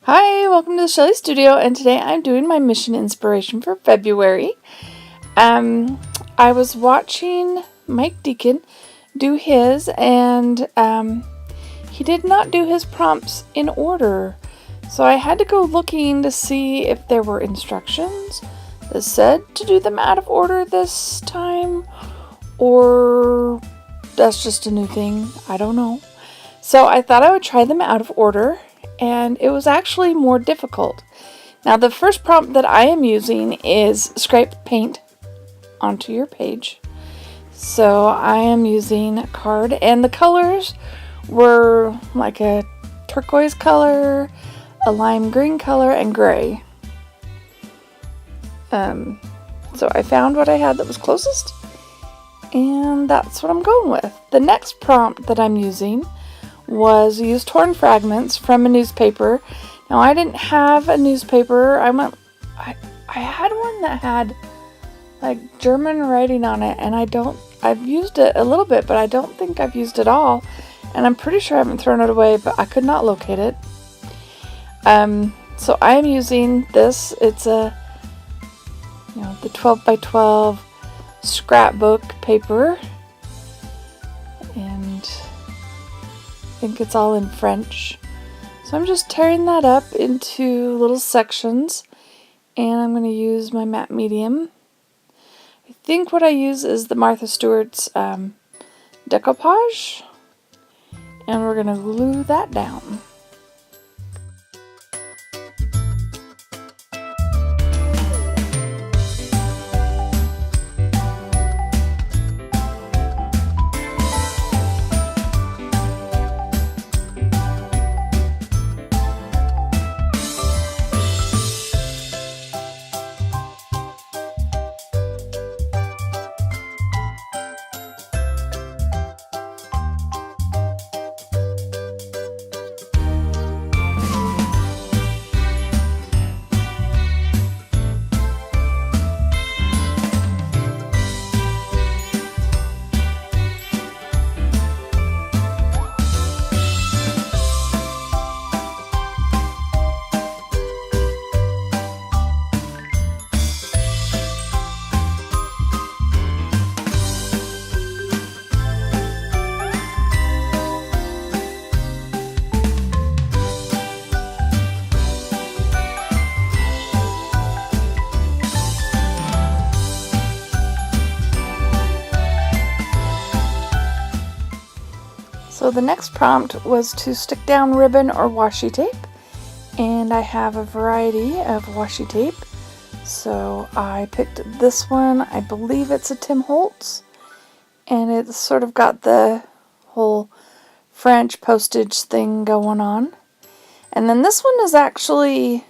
Hi, welcome to the Shelley Studio, and today I'm doing my mission inspiration for February. I was watching Mike Deacon do his, and he did not do his prompts in order. So I had to go looking to see if there were instructions that said to do them out of order this time, or that's just a new thing. I don't know. So I thought I would try them out of order, and it was actually more difficult. Now, the first prompt that I am using is scrape paint onto your page. So I am using a card, and the colors were like a turquoise color, a lime green color, and gray. So I found what I had that was closest, and that's what I'm going with. The next prompt that I'm using was use torn fragments from a newspaper. Now, I didn't have a newspaper. I had one that had like German writing on it, and I've used it a little bit, but I don't think I've used it all, and I'm pretty sure I haven't thrown it away, but I could not locate it. So I am using this. It's the 12 by 12 scrapbook paper, and I think it's all in French. So I'm just tearing that up into little sections, and I'm going to use my matte medium. I think what I use is the Martha Stewart's decoupage, and we're going to glue that down. So the next prompt was to stick down ribbon or washi tape, and I have a variety of washi tape. So I picked this one. I believe it's a Tim Holtz, and it's sort of got the whole French postage thing going on. And then this one is actually,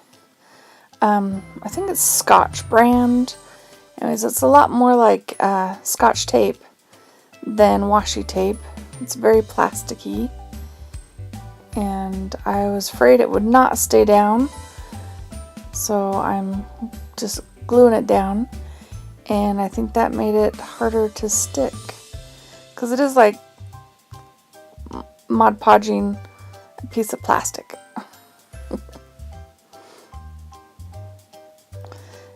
I think it's Scotch brand. Anyways, it's a lot more like Scotch tape than washi tape. It's very plasticky, and I was afraid it would not stay down, so I'm just gluing it down, and I think that made it harder to stick, because it is like Mod Podging a piece of plastic. And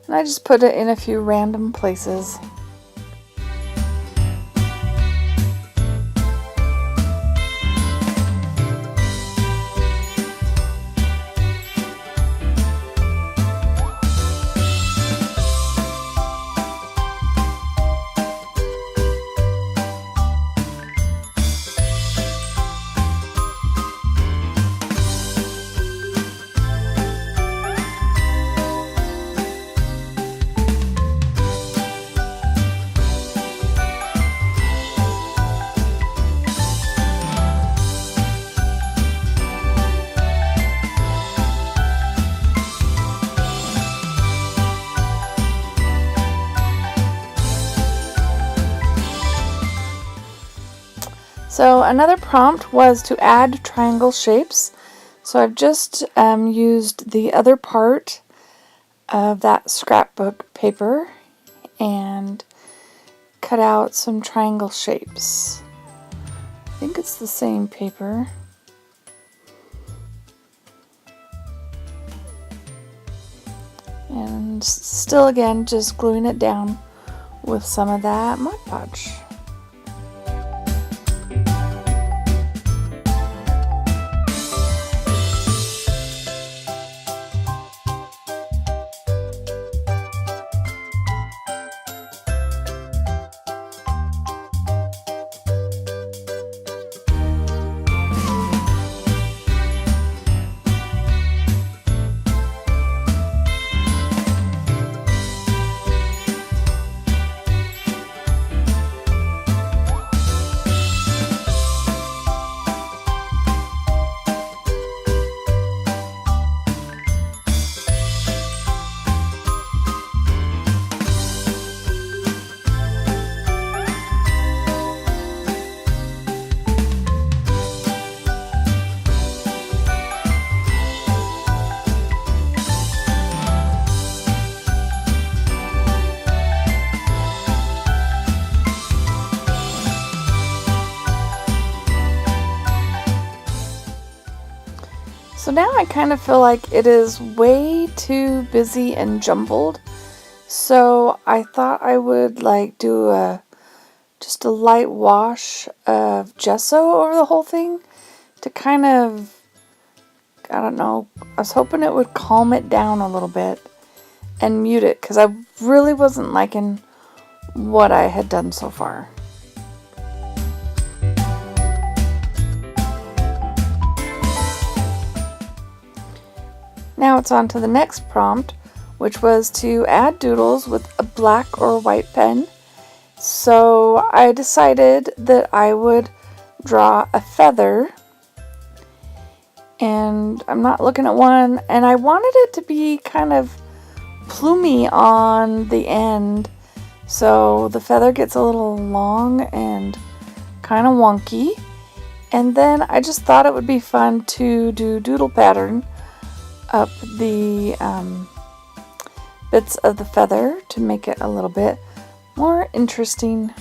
I just put it in a few random places. So another prompt was to add triangle shapes. So I've just used the other part of that scrapbook paper and cut out some triangle shapes. I think it's the same paper. And still again, just gluing it down with some of that Mod Podge. So now I kind of feel like it is way too busy and jumbled. So I thought I would like do just a light wash of gesso over the whole thing to kind of, I don't know, I was hoping it would calm it down a little bit and mute it, because I really wasn't liking what I had done so far. Now it's on to the next prompt, which was to add doodles with a black or white pen. So I decided that I would draw a feather, and I'm not looking at one, and I wanted it to be kind of plumy on the end, so the feather gets a little long and kind of wonky. And then I just thought it would be fun to do doodle pattern up the bits of the feather to make it a little bit more interesting.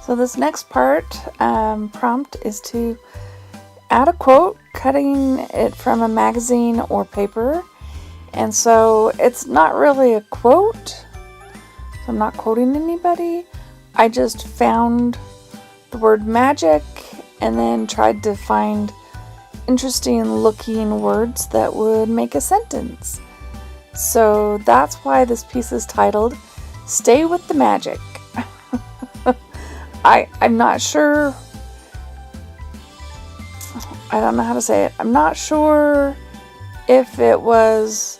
So this next part, prompt, is to add a quote, cutting it from a magazine or paper. And so it's not really a quote, so I'm not quoting anybody. I just found the word magic and then tried to find interesting looking words that would make a sentence. So that's why this piece is titled Stay with the Magic. I'm not sure, I don't know how to say it. I'm not sure if it was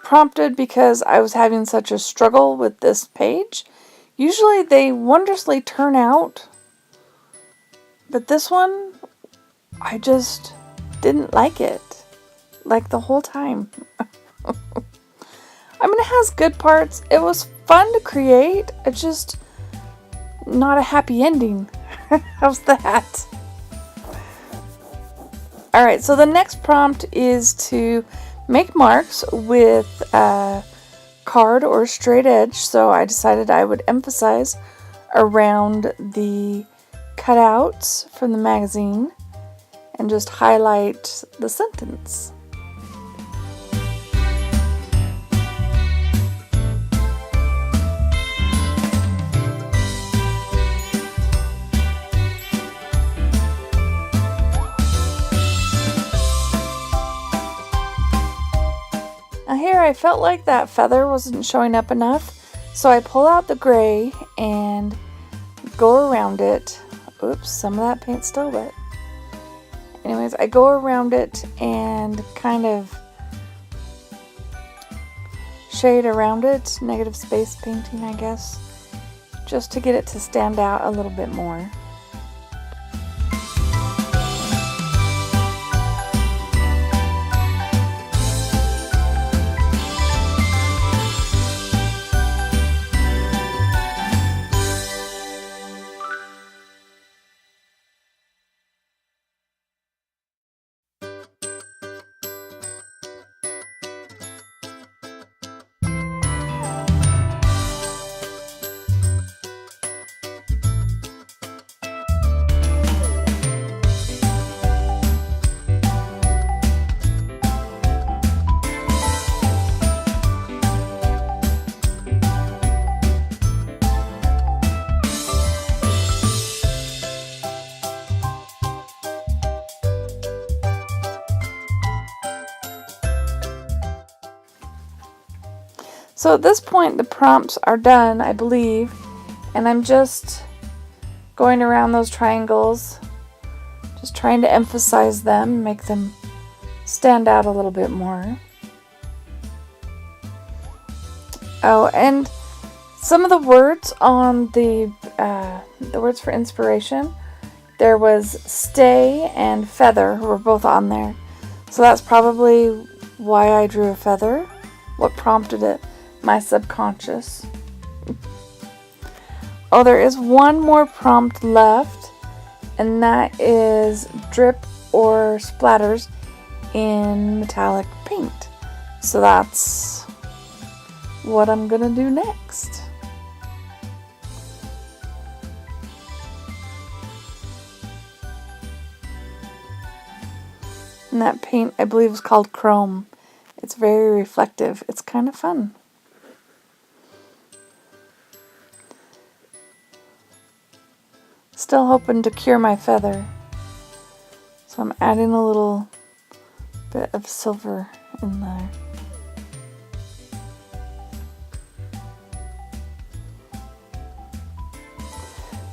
prompted because I was having such a struggle with this page. Usually they wondrously turn out, but this one, I just didn't like it, like the whole time. I mean, it has good parts. It was fun to create. It's just not a happy ending. How's that? Alright, so the next prompt is to make marks with card or straight edge, so I decided I would emphasize around the cutouts from the magazine and just highlight the sentence. Now here I felt like that feather wasn't showing up enough, so I pull out the gray and go around it. Oops, some of that paint's still wet. Anyways, I go around it and kind of shade around it, negative space painting, I guess, just to get it to stand out a little bit more. So at this point the prompts are done, I believe, and I'm just going around those triangles, just trying to emphasize them, make them stand out a little bit more. Oh, and some of the words on the words for inspiration, there was stay and feather were both on there. So that's probably why I drew a feather, what prompted it. My subconscious. Oh, there is one more prompt left, and that is drip or splatters in metallic paint. So that's what I'm gonna do next. And that paint, I believe, is called chrome. It's very reflective. It's kind of fun. Still hoping to cure my feather, so I'm adding a little bit of silver in there.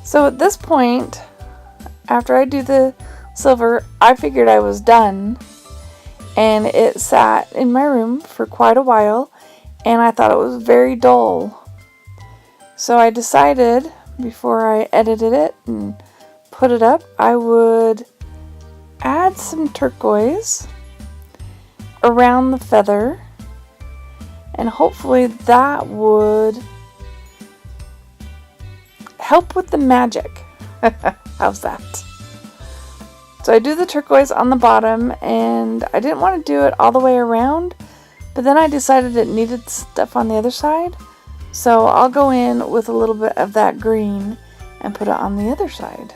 So at this point, after I do the silver, I figured I was done, and it sat in my room for quite a while, and I thought it was very dull. So I decided, before I edited it and put it up, I would add some turquoise around the feather, and hopefully that would help with the magic. How's that? So I do the turquoise on the bottom, and I didn't want to do it all the way around, but then I decided it needed stuff on the other side. So I'll go in with a little bit of that green and put it on the other side.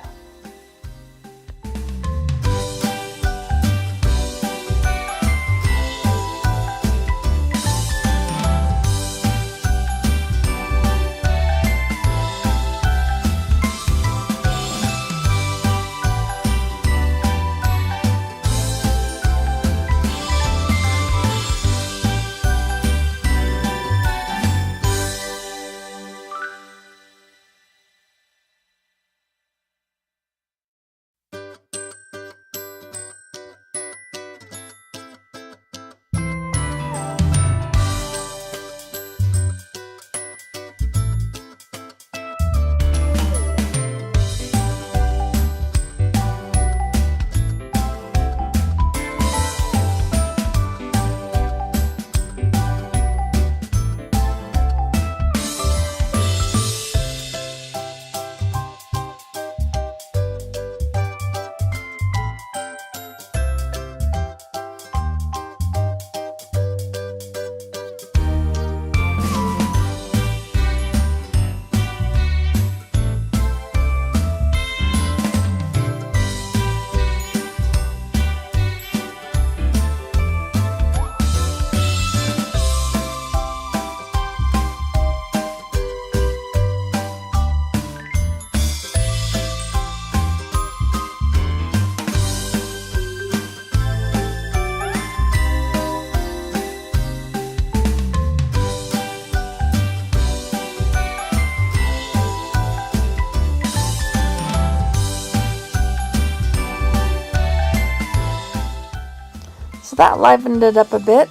So that livened it up a bit.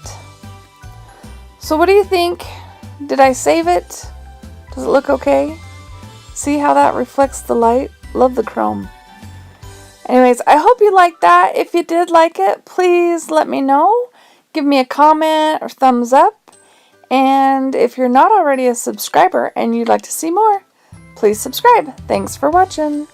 So what do you think? Did I save it? Does it look okay? See how that reflects the light? Love the chrome. Anyways, I hope you liked that. If you did like it, please let me know. Give me a comment or thumbs up. And if you're not already a subscriber and you'd like to see more, please subscribe. Thanks for watching.